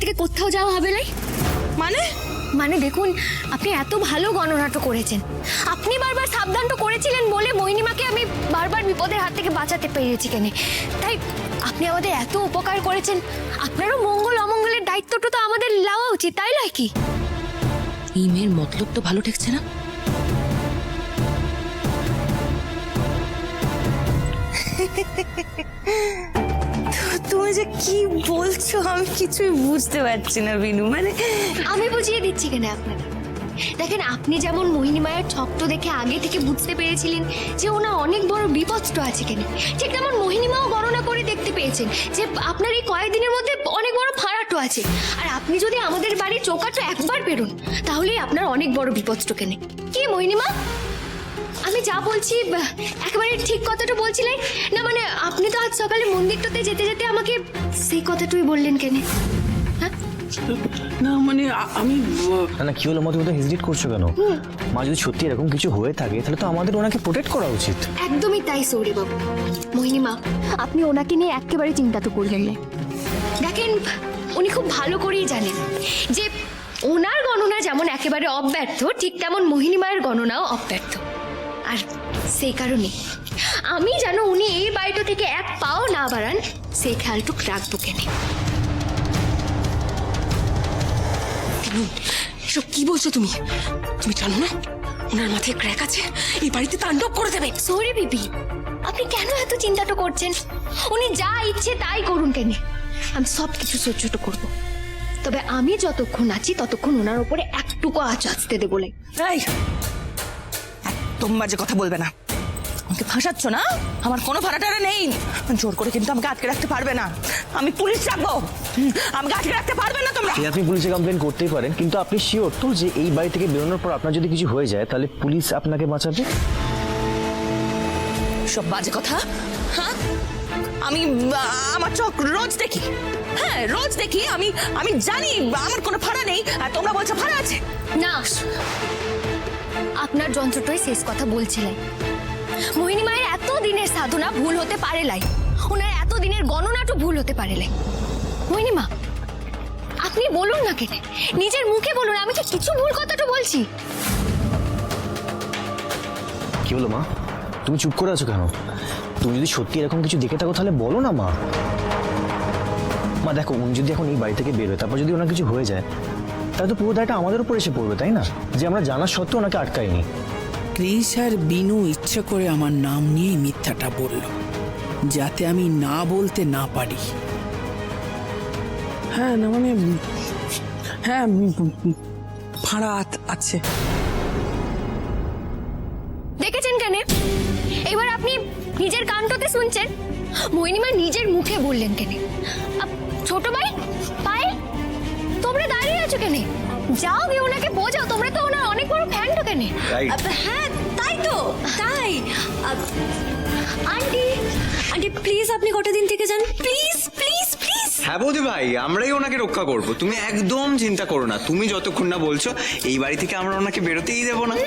থেকে কোথাও যাওয়া হবে না। মানে মানে দেখুন, আপনি এত ভালো গণনাটক করেছেন, আপনি বারবার সাবধান তো করেছিলেন বলে মোহিনীমাকে আমি বারবার বিপদের হাত থেকে বাঁচাতে পেরেছি কেন। তাই আপনি আমাদের এত উপকার করেছেন, আপনারও মঙ্গল অমঙ্গলের দায়িত্বটা তো আমাদের নেওয়া উচিত, তাই নয় কি? এই মেয়ের মতলব তো ভালো ঠেকছে না। তুমি যে কি বলছো আমি কিছুই বুঝতে পারছি না বিনু। মানে আমি বুঝিয়ে দিচ্ছি কেন আপনাকে। দেখেন, আপনি যেমন মোহিনী মায়ের ছক্ত দেখে আগে থেকে বুঝতে পেরেছিলেন যে ওনার অনেক বড় বিপদ আছে কেন, ঠিক তেমন মোহিনী মাও গণনা করে দেখতে পেয়েছেন যে আপনার এই কয়েকদিনের মধ্যে অনেক বড় ফারাটো আছে। আর আপনি যদি আমাদের বাড়ির চৌকাঠটা একবার বেরোন তাহলেই আপনার অনেক বড় বিপদ কেন। কি মোহিনী মা, আমি যা বলছি একেবারে ঠিক কথাটা বলছিলেন না? মানে আপনি তো আজ সকালে মন্দিরটাতে যেতে যেতে আমাকে সেই কথাটাই বললেন কেন? হ্যাঁ না মানে আমি না কি হলো মা, তুমি তো হেজিটেট করছো কেন? মা যদি সত্যি এরকম কিছু হয়ে থাকে তাহলে তো আমাদের ওনাকে প্রোটেক্ট করা উচিত। একদমই তাই সৌরি বাবু। মোহিনী মা, আপনি ওনাকে নিয়ে একেবারে চিন্তা তো করলেন না। দেখেন, উনি খুব ভালো করেই জানেন যে ওনার গণনা যেমন একেবারে অব্যর্থ, ঠিক তেমন মোহিনী মায়ের গণনাও অব্যর্থ। আর সেই কারণে আমি যেন উনি এই বাড়িটা থেকে এক পাও না বাড়ান সেই খেয়ালটুক রাখবো কেন। এসব কি বলছো তুমি? তুমি জানো না ওনার মাথায় ক্র্যাক আছে, এই বাড়িতে তাণ্ডব করে দেবে। সৌরি বিবি, আপনি কেন এত চিন্তাটা করছেন? উনি যা ইচ্ছে তাই করুন কেন, আমি সব কিছু সহ্য করবো। তবে আমি যতক্ষণ আছি ততক্ষণ ওনার উপরে একটুকু আঁচ আসতে দেবো না। এই একদম বাজে কথা বলবে না। আমাকে ফাঁসাচ্ছ না? আমার কোনো ভাড়াটারা নেই। জোর করে কিন্তু আমাকে আটকে রাখতে পারবে না। আমি পুলিশ রাখবো, আমাকে আটকে রাখতে পারবে না তোমরা। আপনি পুলিশে কমপ্লেন করতেই পারেন, কিন্তু আপনি শিওর তো যে এই বাড়ি থেকে বেরোনোর পর আপনার যদি কিছু হয়ে যায় তাহলে পুলিশ আপনাকে বাঁচাবে? সব বাজে কথা। হ্যাঁ, আমি আমার চোখ রোজ দেখি। হ্যাঁ রোজ দেখি। আমি জানি আমার কোনো ভাড়া নেই, আর তোমরা বলছো ভাড়া আছে। না, আপনার যন্ত্রটাই শেষ কথা বলছিলেন। মোহিনী মায়ের এত দিনের সাধনা ভুল হতে পারে লাই, ওনার এত দিনের গণনাটও ভুল হতে পারে লাই। মোহিনী মা, আপনি বলুন না কেন, নিজের মুখে বলুন, আমি কি কিছু ভুল কথাটা বলছি? কি হলো মা, তুমি চুপ করে আছো কেন? তুমি যদি সত্যি এরকম কিছু দেখে থাকো তাহলে বলো না মা। মা দেখো, উনি যদি এখন এই বাড়ি থেকে বেরোয় তারপর যদি ওনার কিছু হয়ে যায় তাহলে তো পুরো দায়টা আমাদের উপর এসে পড়বে, তাই না? যে আমরা জানা সত্ত্বেও ওনাকে আটকাইনি। ক্রিস আর বিনু ইচ্ছে করে আমার নাম নিয়ে মিথ্যাটা বলল যাতে আমি না বলতে না পারি। হ্যাঁ না মানে হ্যাঁ ভাড়া আছে। দেখেছেন কেন, এবার আপনি নিজের কানটাতে শুনছেন। মোহিনী মা নিজের মুখে বললেন কেন? ছোট ভাই পায়েল, তোমরা দাঁড়িয়ে আছো কেন? যাও গিয়ে ওনাকে বোঝাও, তোমরা তো ওনার অনেক বড় ফ্যান তো কেন? হ্যাঁ তাই তো, তাই। আন্টি, আন্টি প্লিজ আপনি কটা দিন থেকে যান, প্লিজ প্লিজ প্লিজ। হ্যাঁ বৌদি ভাই, আমরাই ওনাকে রক্ষা করব, তুমি একদম চিন্তা করো না। তুমি যতক্ষণ না বলছো এই বাড়ি থেকে আমরা ওনাকে বেরোতেই দেবো না।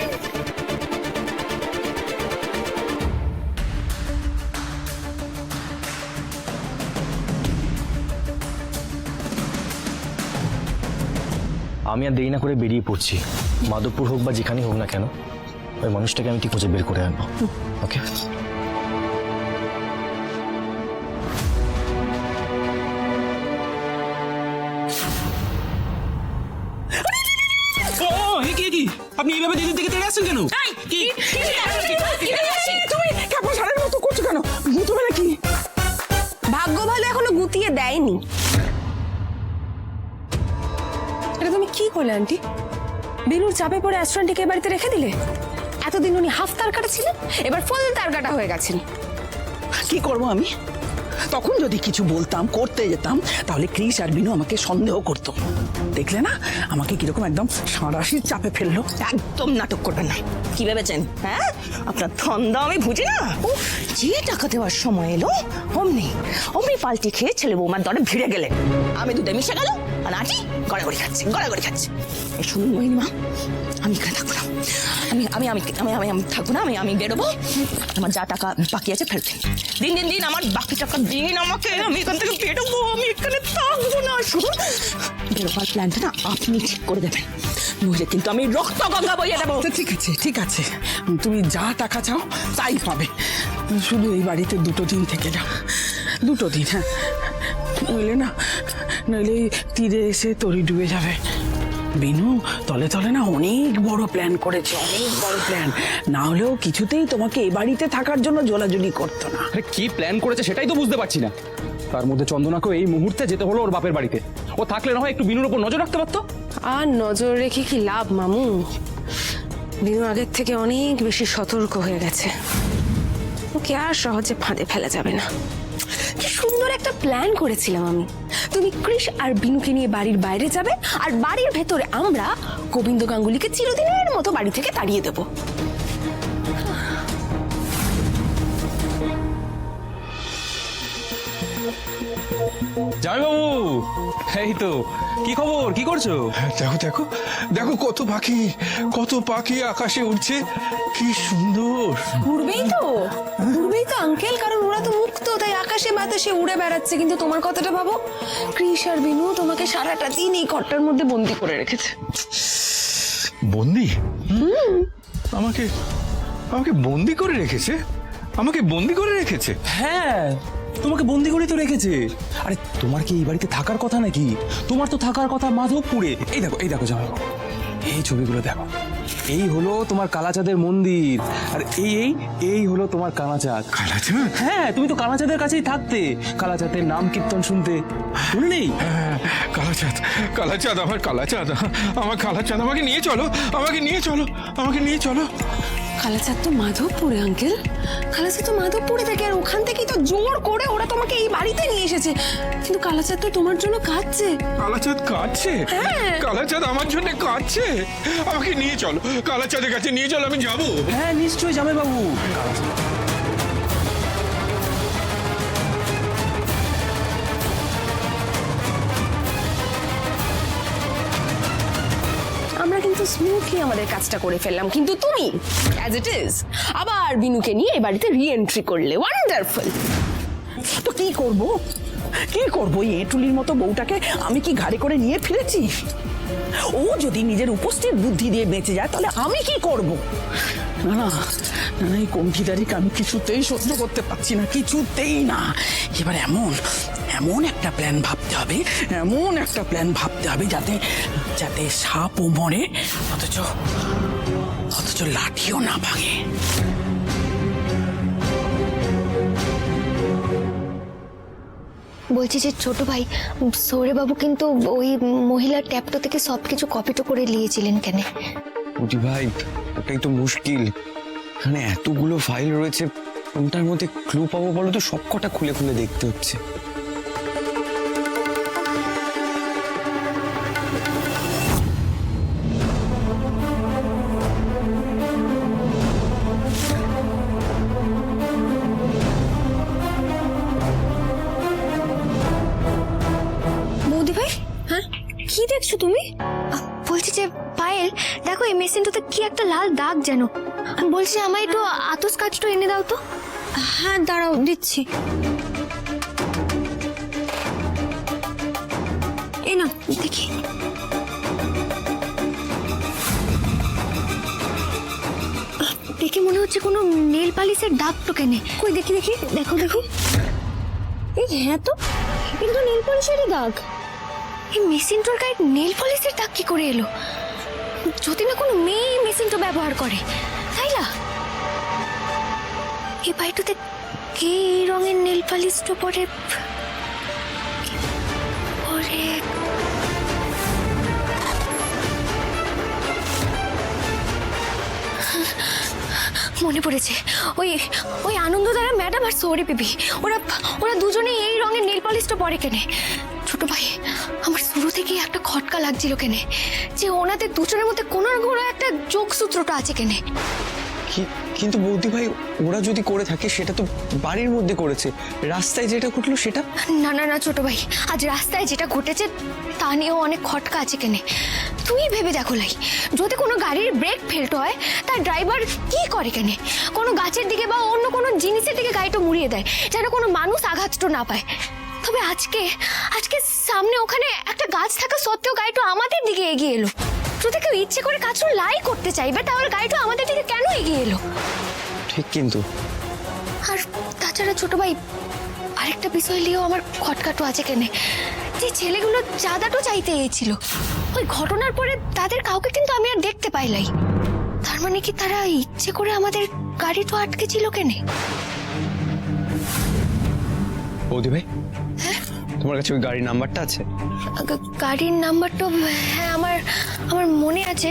আমি আর দেরি না করে বেরিয়ে পড়ছি। মাধবপুর হোক বা যেখানেই হোক না কেন, ওই মানুষটাকে আমি ঠিক খুঁজে বের করে আনবো। ওকে? কি আপনি এইভাবে দিদির দিকে তেড়ে আসছেন কেন? তুমি কেমন সারের মতো করছো কেন? গুতবে নাকি? ভাগ্য ভালো এখনো গুতিয়ে দেয়নি। এটা তুমি কি করলে আন্টি? বিনুর চাপে পড়ে অ্যাস্ট্রনটিকে বাড়িতে রেখে দিলে। এতদিন উনি হাফ তার কাটা ছিলেন, এবার ফুল তার কাটা হয়ে গেছেন। কি করব আমি? তখন যদি কিছু বলতাম, করতে যেতাম, তাহলে ক্রিস আর বিনু আমাকে সন্দেহ করতো। দেখলে না আমাকে কিরকম একদম সাঁড়াশির চাপে ফেললো। একদম নাটক করবেন না। কি ভেবেছেন? হ্যাঁ, আপনার ধন্দা আমি বুঝি না। যে টাকা দেওয়ার সময় এলো অমনি অমনি পাল্টি খেয়ে ছেলে বৌমার দরে ভিড়ে গেলেন। আমি দুধে মিশে গেল আর আটি গড়াগড়ি খাচ্ছে গড়াগড়ি খাচ্ছে। এই শুনুন মহিমা, আমি এখানে থাকবো না, আমি আমি আমি আমি আমি আমি থাকবো না, আমি আমি বেরোবো। আমার যা টাকা বাকি আছে ফেরত দিন, দিন দিন আমার বাকি টাকা দিন আমাকে, আমি এখান থেকে বেরোবো, আমি এখানে থাকবো না। শুনুন, বেরোবার প্ল্যানটা না আপনি ঠিক করে দেবেন, নইলে কিন্তু আমি রক্ত গঙ্গা বইয়ে দেবো। আচ্ছা, ঠিক আছে ঠিক আছে, তুমি যা টাকা চাও তাই পাবে, শুধু এই বাড়িতে 2 দিন থেকে যাও, 2 দিন। হ্যাঁ, নইলে এই তীরে এসে তরি ডুবে যাবে। বিনু তলে তলে না অনেক বড় প্ল্যান করেছে, অনেক বড় প্ল্যান, না হলেও কিছুতেই তোমাকে এই বাড়িতে থাকার জন্য জোলাজুলি করতো না। আরে কি প্ল্যান করেছে সেটাই তো বুঝতে পারছি না। তার মধ্যে চন্দনাকেও এই মুহূর্তে যেতে হলো ওর বাপের বাড়িতে। ও থাকলে না হয় একটু বিনুর উপর নজর রাখতে পারতো। আর নজর রেখে কি লাভ মামু? বিনু আগের থেকে অনেক বেশি সতর্ক হয়ে গেছে, ওকে আর সহজে ফাঁদে ফেলা যাবে না। কি সুন্দর একটা প্ল্যান করেছিলাম আমি, তুমি কৃষ আর বিনুকে নিয়ে বাড়ির বাইরে যাবে, আর বাড়ির ভেতরে আমরা গোবিন্দ গাঙ্গুলিকে চিরদিনের মতো বাড়ি থেকে তাড়িয়ে দেবো। জামাইবাবু, এই তো, কি খবর, কি করছো? দেখো দেখো দেখো, কত পাখি আকাশে উঠছে, কি সুন্দর। উড়বেই তো আঙ্কেল, কারণ ওরা তো মুক্ত, তাই আকাশে বাতাসে উড়ে বেড়াচ্ছে। কিন্তু তোমার কথাটা ভাবো, কৃষ আর বিনু তোমাকে সারাটা দিন এই ঘরটার মধ্যে বন্দি করে রেখেছে। বন্দি? আমাকে আমাকে বন্দি করে রেখেছে? আমাকে বন্দি করে রেখেছে? হ্যাঁ, তোমাকে বন্দি করে তো রেখেছে। আরে তোমার কি এই বাড়িতে থাকার কথা নাকি? তোমার তো থাকার কথা মাধবপুরে। এই দেখো জামাইবাবু, এই ছবিগুলো দেখো। এই হলো তোমার কালাচাঁদের মন্দির, আর এই হলো তোমার কানাচাঁদ। কালাচাঁদ? হ্যাঁ, তুমি তো কানাচাঁদের কাছেই থাকতে, কালাচাঁদের নাম কীর্তন শুনতে, শুনে নেই? হ্যাঁ, কালাচাঁদ, আমার কালাচাঁদ, আমাকে নিয়ে চলো, আমাকে নিয়ে চলো। কালাচাঁদ তো মাধবপুরে আঙ্কেল, কালাচাঁদ তো মাধবপুরে থাকে, আর ওখান থেকেই তো জোর করে ওরা তোমাকে এই বাড়িতে নিয়ে এসেছে। কিন্তু কালাচাঁদ তো তোমার জন্য কাঁদছে। কালাচাঁদ কাঁদছে? কালাচাঁদ আমার জন্য কাঁদছে? আমাকে নিয়ে চলো, কালাচাঁদের কাছে নিয়ে চলো, আমি যাবো। হ্যাঁ নিশ্চয়ই জামাইবাবু। আমরা কিন্তু স্মুথলি আমাদের কাজটা করে ফেললাম, কিন্তু তুমি অ্যাজ ইট ইজ আবার বিনুকে নিয়ে এই বাড়িতে রিএন্ট্রি করলে। ওয়ান্ডারফুল। তো কি করবো এই এঁটুলির মতো বউটাকে আমি কি ঘাড়ে করে নিয়ে ফিরেছি? ও যদি নিজের উপস্থিত বুদ্ধি দিয়ে বেঁচে যায়, তাহলে আমি কি করব? না, এই কণ্ঠিদারিকে আমি কিছুতেই সহ্য করতে পারছি না, কিছুতেই না। এবার এমন একটা প্ল্যান ভাবতে হবে, যাতে সাপও মরে, অথচ লাঠিও না ভাঙে। বলছি যে ছোট ভাই, সৌরেবাবু কিন্তু ওই মহিলার ট্যাপটো থেকে সবকিছু কপিটো করে নিয়েছিলেন কেন? ওটি ভাই, ওটাই তো মুশকিল। এখানে এতগুলো ফাইল রয়েছে, কোনটার মধ্যে ক্লু পাবো বলো তো? সবকটা খুলে খুলে দেখতে হচ্ছে। বৌদি ভাই, হ্যাঁ কি দেখছো তুমি? বলছি যে পায়েল, দেখো এই মেশিনটাতে কি একটা লাল দাগ যেন। আমি বলছি আমায় একটু আতস কাজটা এনে দাও তো। হ্যাঁ দাঁড়াও, দিচ্ছি। এই না, দেখি। দেখে মনে হচ্ছে কোনো নেল পালিশের দাগ তো কেনে। কই দেখি, দেখো। এই হ্যাঁ তো, কিন্তু নেল পলিশেরই দাগ। এই মেশিনটার গায়ে নেল পলিশের দাগ কি করে এলো? যদি না কোনো মেয়ে মেশিনটা ব্যবহার করে, তাই না? এই বাড়িটাতে কে এই রঙের নেল পালিশটা পরে? মনে পড়েছে, ওই আনন্দধারা ম্যাডাম আর সৌরে পিপি, ওরা দুজনে এই রঙের নেল পলিশটা পরে কেনে? ছোট ভাই, আমার শুরু থেকেই একটা খটকা লাগছিল কেনে, যে ওনাদের দুজনের মধ্যে কোনো না কোনো একটা যোগসূত্রটা আছে কেনে। কিন্তু বৌদি ভাই ওরা যদি করে থাকে সেটা তো বাড়ির মধ্যে করেছে, রাস্তায় যেটা ঘটলো সেটা। না না না ছোট ভাই, আজ রাস্তায় যেটা ঘটেছে তা নিয়েও অনেক খটকা আছে কেনে। তুই ভেবে দেখো লাই, যদি কোনো গাড়ির ব্রেক ফেলতে হয় তার ড্রাইভার কি করে কেনে? কোনো গাছের দিকে বা অন্য কোনো জিনিসের দিকে গাড়িটা মুড়িয়ে দেয় যেন কোনো মানুষ আঘাতটা না পায়। তবে আজকে আজকে সামনে ওখানে একটা গাছ থাকা সত্ত্বেও গাড়িটা আমাদের দিকে এগিয়ে এলো। যদি কেউ ইচ্ছে করে কাজটা লাই করতে চাইবে তাহলে গাড়িটা আমাদের দিকে কেন এগিয়ে এলো? ঠিক, কিন্তু আর তাছাড়া ছোট ভাই আরেকটা বিষয় নিয়েও আমার খটকাটো আছে কেনে। যে ছেলেগুলো চাঁদাটো চাইতে এসেছিল, ওই ঘটনার পরে তাদের কাউকে কিন্তু আমি আর দেখতে পাইলাই। তার মানে কি তারা ইচ্ছে করে আমাদের গাড়িটা আটকে ছিল কেনে? বৌদি ভাই তোমার কাছে ওই গাড়ির নাম্বারটা আছে? গাড়ির নাম্বারটা হ্যাঁ আমার আমার মনে আছে,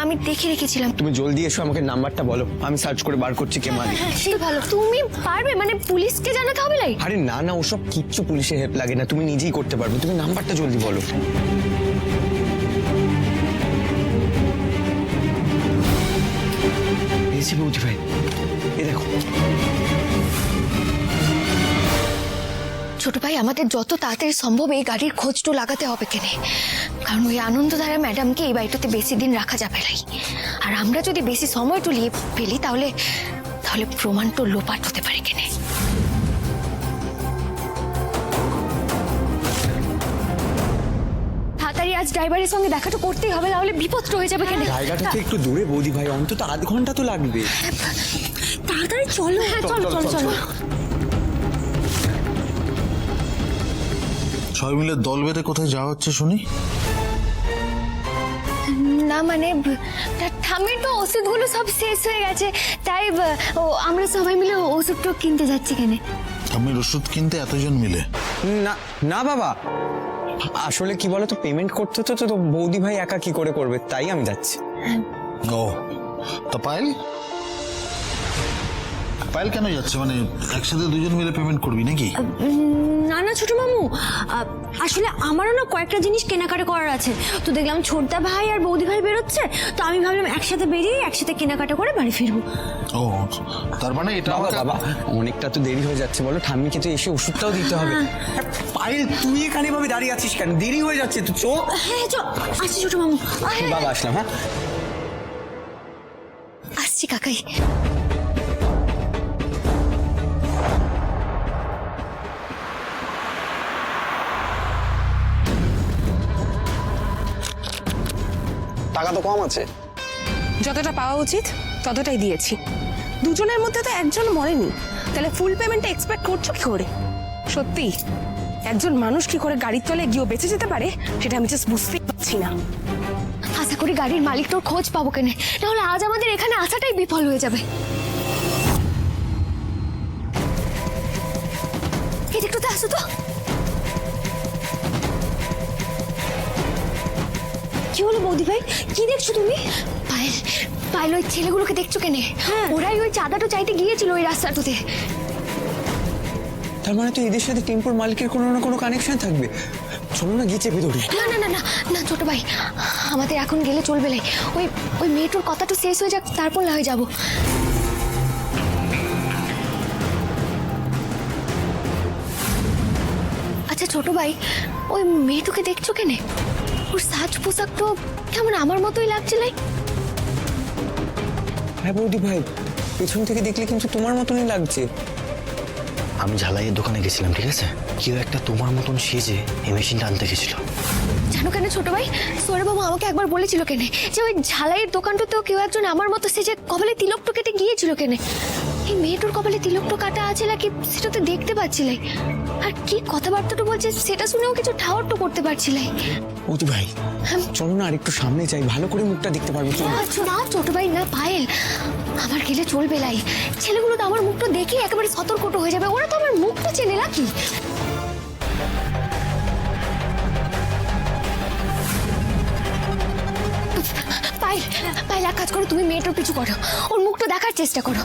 আমি দেখে রেখেছিলাম। তুমি জলদি এসো, আমাকে নাম্বারটা বলো, আমি সার্চ করে বার করছি কে মালিক। সেই ভালো, তুমি পারবে মানে পুলিশকে জানাতে হবে লাই? আরে না না, ওসব কিচ্ছু পুলিশের হেল্প লাগে না, তুমি নিজেই করতে পারবে। তুমি নাম্বারটা জলদি বলো। পেয়েছি বৌদি ভাই, এ দেখো। ছোট ভাই আমাদের যত তাড়াতাড়ি সম্ভব এই গাড়ির খোঁজটা লাগাতে হবে কেনে, কারণ ওই আনন্দধারা ম্যাডামকে এই বাড়িটাতে বেশি দিন রাখা যাবে নাই। আর আমরা যদি বেশি সময় টুলিয়ে ফেলি তাহলে তাহলে প্রমাণটা লোপাট হতে পারে কেনে। তাড়াতাড়ি আজ ড্রাইভারের সঙ্গে দেখাটা করতেই হবে, তাহলে বিপদটা হয়ে যাবে কেনে। জায়গাটা তো একটু দূরে বৌদি ভাই, অন্তত আধ ঘন্টা তো লাগবে। তাড়াতাড়ি চলো। হ্যাঁ চলো চলো চলো। সবাই মিলে দল বেঁধে কোথায় যাওয়া হচ্ছে শুনি? না মানে ঠাম্মির তো ওষুধগুলো সব শেষ হয়ে গেছে, তাই আমরা সবাই মিলে ওষুধটা কিনতে যাচ্ছি কেনে। আমি ওষুধ কিনতে এতজন মিলে? না না বাবা, আসলে কি বলো তো, পেমেন্ট করতে তো বৌদি ভাই একা কি করে করবে, তাই আমি যাচ্ছি। ও তা পায়েল পায়েল কেন যাচ্ছে? মানে একসাথে দুজন মিলে পেমেন্ট করবি নাকি? না না ছোট মামু, আসলে আমারও না কয়েকটা জিনিস কেনাকাটা করার আছে। তো দেখলাম ছোটদা ভাই আর বৌদি ভাই বেরোচ্ছে, তো আমি ভাবলাম একসাথে বেরিয়ে একসাথে কেনাকাটা করে বাড়ি ফিরবো। ও তার মানে এটা বাবা বাবা, অনেকটা তো দেরি হয়ে যাচ্ছে, বলো ঠাম্মিকে তো এসে ওষুধটাও দিতে হবে। পায়েল তুই এখানে ভাবে দাঁড়িয়ে আছিস কেন? দেরি হয়ে যাচ্ছে তো, চো। হ্যাঁ চল, আসছি ছোট মামু। বাবা আসলাম। হ্যাঁ আসছি কাকাই। টাকা তো কম আছে। যতটা পাওয়া উচিত ততটাই দিয়েছি। দুজনের মধ্যে তো একজন মরেনি, তাহলে ফুল পেমেন্টটা এক্সপেক্ট করছো কি করে? সত্যি একজন মানুষ কি করে গাড়ির তলে গিয়েও বেঁচে যেতে পারে সেটা আমি জাস্ট বুঝতেই পারছি না। আশা করি গাড়ির মালিকটার খোঁজ পাবো কেনে, নাহলে আজ আমাদের এখানে আসাটাই বিফল হয়ে যাবে। এদিকটাতে আসো তো। কি হলো বৌদি ভাই, কি দেখছো তুমি? পায়েল পায়েল ওই ছেলেগুলোকে দেখছো কেনে? ওরাই ওই চাঁদাটা চাইতে গিয়েছিল ওই রাস্তাটাতে। তার মানে তো এদের সাথে টেম্পোর মালিকের কোনো না কোনো কানেকশন থাকবে। চলো না গিয়ে চেপে ধরি। না না না না না ছোট ভাই, আমাদের এখন গেলে চলবে না। ওই ওই মেয়েটার কথাটা শেষ হয়ে যাক, তারপর না হয়ে যাবো। আচ্ছা ছোট ভাই, ওই মেয়েটাকে দেখছো কেনে? ওর সাজ পোশাক তো কেমন আমার মতোই লাগছে লাই। হ্যাঁ বৌদি ভাই, পেছন থেকে দেখলে কিন্তু তোমার মতনই লাগছে। আমি ঝালাইয়ের দোকানে গেছিলাম, ঠিক আছে? কেউ একটা তোমার মতন সেজে এই মেশিনটা আনতে গেছিল। জানো কেন ছোট ভাই, সৌরবাবু আমাকে একবার বলেছিল কেনে যে ওই ঝালাইয়ের দোকানটাতেও কেউ একজন আমার মতো সেজে কপালে তিলকটা কেটে গিয়েছিল কেনে। এই মেয়েটার কপালে তিলকটা কাটা আছে নাকি সেটা তো দেখতে পাচ্ছিলাই, আর কি কথাবার্তাটা বলছে সেটা শুনেও কিছু ঠাওয়ারটা করতে পারছিলাই। বৌদি ভাই চলো না আরেকটু সামনে যাই, ভালো করে মুখটা দেখতে পারবো। চলো। না ছোট ভাই না, পায়েল আমার গেলে চলবে লাই। ছেলেগুলো তো আমার মুখটা দেখে একেবারে সতর্কটা হয়ে যাবে, ওরা তো আমার মুখটা চেনে নাকি। পায়েল পায়েল এক কাজ করো, তুমি মেয়েটার পিছু করো, ওর মুখটা দেখার চেষ্টা করো।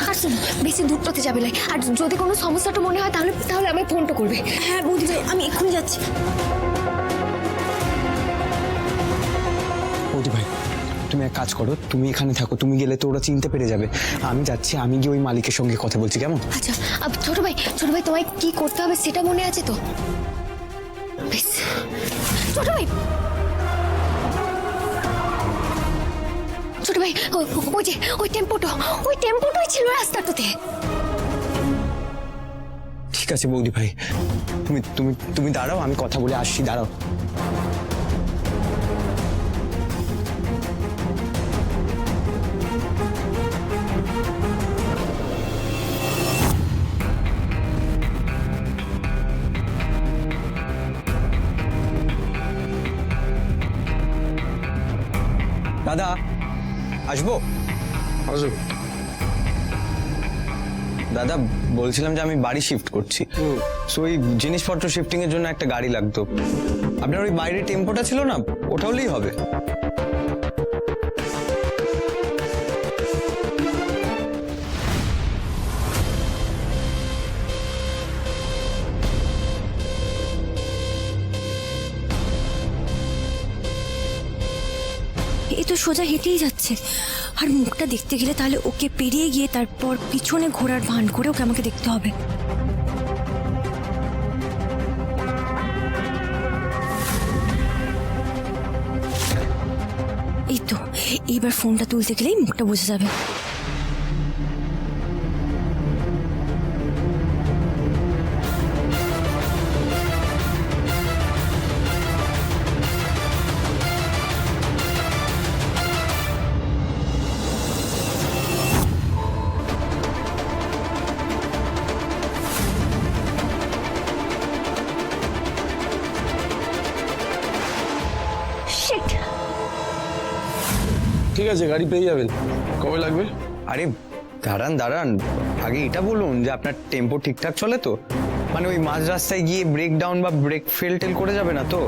আর শোনো, বেশি দূরটাতে যাবে লাই। আর যদি কোনো সমস্যাটা মনে হয় তাহলে তাহলে আমায় ফোনটা করবে। হ্যাঁ বৌদি ভাই, আমি এক্ষুনি যাচ্ছি। বৌদি ভাই তুমি তুমি এক কাজ করো, তুমি এখানে থাকো, তুমি গেলে তো ওরা চিনতে পেরে যাবে। আমি যাচ্ছি, আমি গিয়ে ওই মালিকের সঙ্গে কথা বলছি, কেমন? আচ্ছা ছোট ভাই তোমায় কি করতে হবে সেটা মনে আছে তো? বেশ। ছোট ভাই ওই যে ওই টেম্পোটাই ছিল রাস্তাটাতে। ঠিক আছে বৌদি ভাই, তুমি তুমি তুমি দাঁড়াও, আমি কথা বলে আসছি, দাঁড়াও। দাদা আসবো? দাদা বলছিলাম যে আমি বাড়ি শিফট করছি, সো ওই জিনিসপত্র শিফটিং এর জন্য একটা গাড়ি লাগতো। আপনার ওই বাইরে টেম্পোটা ছিল না, ওটা হলেই হবে। এ তো সোজা হেঁটেই যাচ্ছে, আর মুখটা দেখতে গেলে তাহলে ওকে পেরিয়ে গিয়ে তারপর পিছনে ঘোরার ভান করে ওকে আমাকে দেখতে হবে। এই তো, এইবার ফোনটা তুলতে গেলেই মুখটা বোঝা যাবে। ঠিক আছে, গাড়ি পেয়ে যাবেন। কবে লাগবে? আরে দাঁড়ান দাঁড়ান, আগে এটা বলুন যে আপনার টেম্পো ঠিকঠাক চলে তো? মানে ওই মাঝ রাস্তায় গিয়ে ব্রেক ডাউন বা ব্রেক ফেল টেল করে যাবে না তো?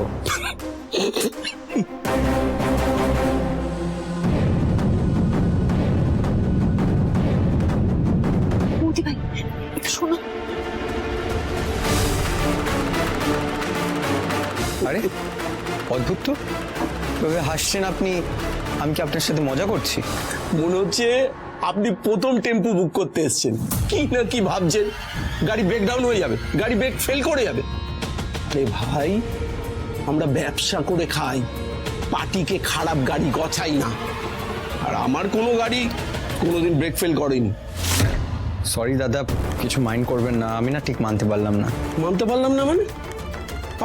বৌদি ভাই একটু শোনো। আরে অদ্ভুত তো, তবে হাসছেন আপনি, আমি কি আপনার সাথে মজা করছি? মনে হচ্ছে আপনি প্রথম টেম্পো বুক করতে এসেছেন। কি না কি ভাবছেন, গাড়ি ব্রেকডাউন হয়ে যাবে, গাড়ি ব্রেক ফেল করে যাবে। আরে ভাই, আমরা ব্যবসা করে খাই, পার্টিকে খারাপ গাড়ি গছাই না। আর আমার কোনো গাড়ি কোনোদিন ব্রেক ফেল করেনি। সরি দাদা, কিছু মাইন্ড করবেন না, আমি না ঠিক মানতে পারলাম না। মানতে পারলাম না মানে?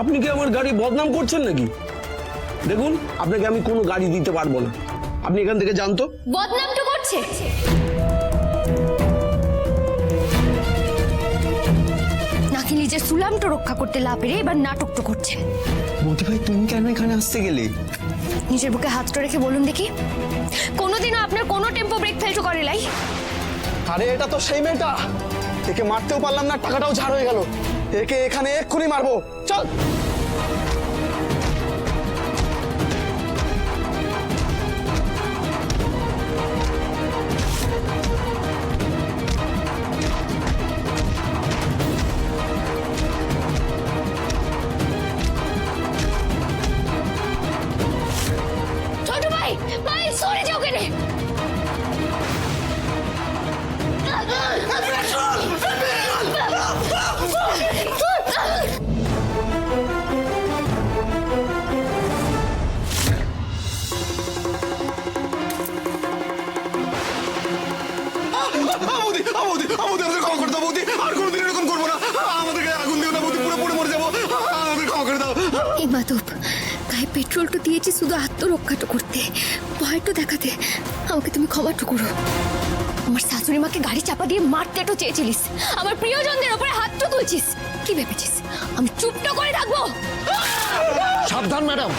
আপনি কি আমার গাড়ি বদনাম করছেন নাকি? দেখুন, আপনাকে আমি কোনো গাড়ি দিতে পারবো না, আপনি এখান থেকে যান তো। বদনাম তো করছে। নাকি নিজের সুলামটা রক্ষা করতে না পেরে এবার নাটক তো করছে। বৌদি ভাই, তুমি কেন এখানে আসতে গেলে? নিজের বুকে হাতটা রেখে বলুন দেখি, কোনোদিনও আপনার কোনো টেম্পো ব্রেক ফেল করে লাই? আরে এটা তো সেই মেয়েটা, একে মারতেও পারলাম না, টাকাটাও ঝাড় হয়ে গেল। একে এখানে এক্ষুনি মারবো, চল। ছোট ভাই সরে যাও কেন? এই মাধব, গায়ে পেট্রোলটা দিয়েছি শুধু আত্মরক্ষাটা করতে, ভয়টা দেখাতে। আমাকে তুমি ক্ষমাটা করো। আমার শাশুড়ি মাকে গাড়ি চাপা দিয়ে মারতে চেয়েছিলিস, আমার প্রিয়জনদের উপরে হাতটা তুলছিস। কি ভেবেছিস আমি চুপটা করে থাকবো? সাবধান ম্যাডাম,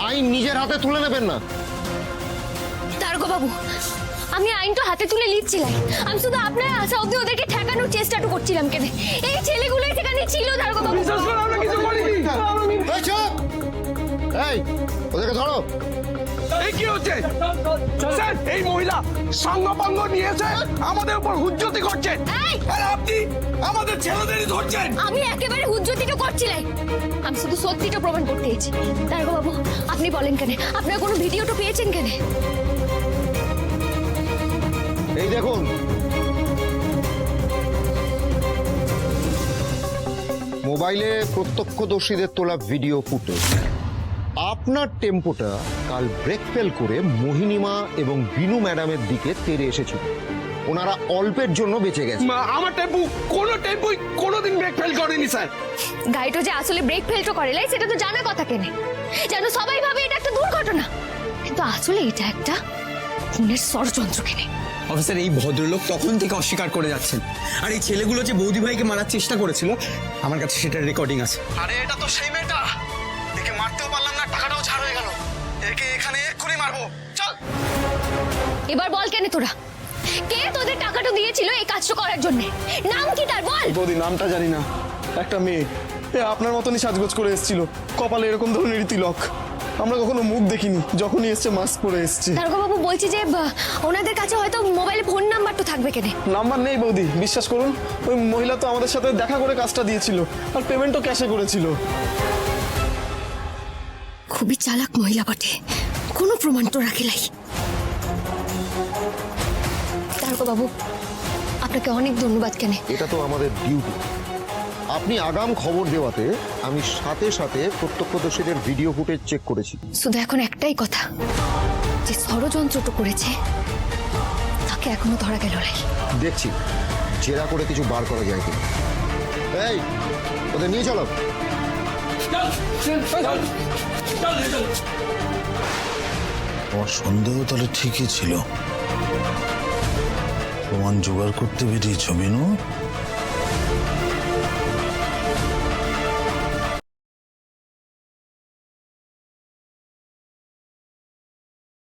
আইন নিজের হাতে তুলে নেবেন না। দারোগা বাবু, আমি আইনটা হাতে তুলে নিচ্ছিলাম, আমি শুধু আপনার আশা অব্দি ওদেরকে ঠেকানোর চেষ্টাটা করছিলাম। কেন এই ছেলেগুলোই সেখানে ছিল দারোগা বাবু। এই চুপ! এই, ওদেরকে ধরো। এই কি হচ্ছে স্যার? এই মহিলা সঙ্গপঙ্গ নিয়েছে, আমাদের উপর হুজ্জতি করছেন। এই! আর আপনি আমাদের ছেলেদেরই ধরছেন। আমি একেবারে হুজ্জতিটা করছি না, আমি শুধু সত্যিটা প্রমাণ করতে এসেছি। দারোগা বাবু, আপনি বলেন কেন, আপনারা কোনো ভিডিওটা পেয়েছেন কেন? এই দেখুন, মোবাইলে প্রত্যক্ষদর্শীদের তোলা ভিডিও ফুটেজ। আপনার টেম্পোটা কাল ব্রেক ফেল করে মোহিনীমা এবং বিনু ম্যাডামের দিকে তেড়ে এসেছিল। ওনারা অল্পের জন্য বেঁচে গেছে। আমার টেম্পুই কোনোদিন ব্রেক ফেল করেনি স্যার। গাড়িটা যে আসলে ব্রেক ফেলটা করে লাই সেটা তো জানা কথা কেন, যেন সবাই ভাবে এটা একটা দুর্ঘটনা, কিন্তু আসলে এটা একটা খুনের ষড়যন্ত্র কেনে। অফিসার, এই ভদ্রলোক তখন থেকে অস্বীকার করে যাচ্ছেন, আর এই ছেলেগুলো যে বৌদি ভাইকে মারার চেষ্টা করেছিল আমার কাছে সেটার রেকর্ডিং আছে। আরে এটা তো সেই মেয়েটা, একে মারতেও পারলাম না, টাকাটাও ছাড় হয়ে গেল। একে এখানে এক্ষুনি মারবো, চল। এবার বল কেন তোরা, কে তোদের টাকাটা দিয়েছিল এই কাজটা করার জন্য? নাম কি তার বল। বৌদি নামটা জানি না, একটা মেয়ে আপনার মতনই সাজগোজ করে এসেছিল, কপালে এরকম ধরনেরই তিলক। আমরা কখনো মুখ দেখিনি, যখনই এসছে মাস্ক পরে এসছে। দারোগা বাবু বলছি যে ওনাদের কাছে হয়তো মোবাইলে ফোন নাম্বারটা থাকবে কেন? নাম্বার নেই বৌদি, বিশ্বাস করুন। ওই মহিলা তো আমাদের সাথে দেখা করে কাজটা দিয়েছিল, আর পেমেন্টও ক্যাশে করেছিল। খুবই চালাক মহিলা বটে, কোনো প্রমাণ তো রাখিলাই। দারোগা বাবু, আপনাকে অনেক ধন্যবাদ কেন। এটা তো আমাদের ডিউটি। আপনি আগাম খবর দেওয়াতে আমি সাথে সাথে প্রত্যক্ষদর্শীদের ভিডিও ফুটেজ চেক করেছি। শুধু এখন একটাই কথা, যে ষড়যন্ত্রটা করেছে তাকে এখনো ধরা গেল নাই। দেখছি জেরা করে কিছু বার করা যায় কিনা। এই, ওদের নিয়ে চলো। আমার সন্দেহ তাহলে ঠিকই ছিল। প্রমাণ জোগাড় করতে বেরিয়েছ বিনু?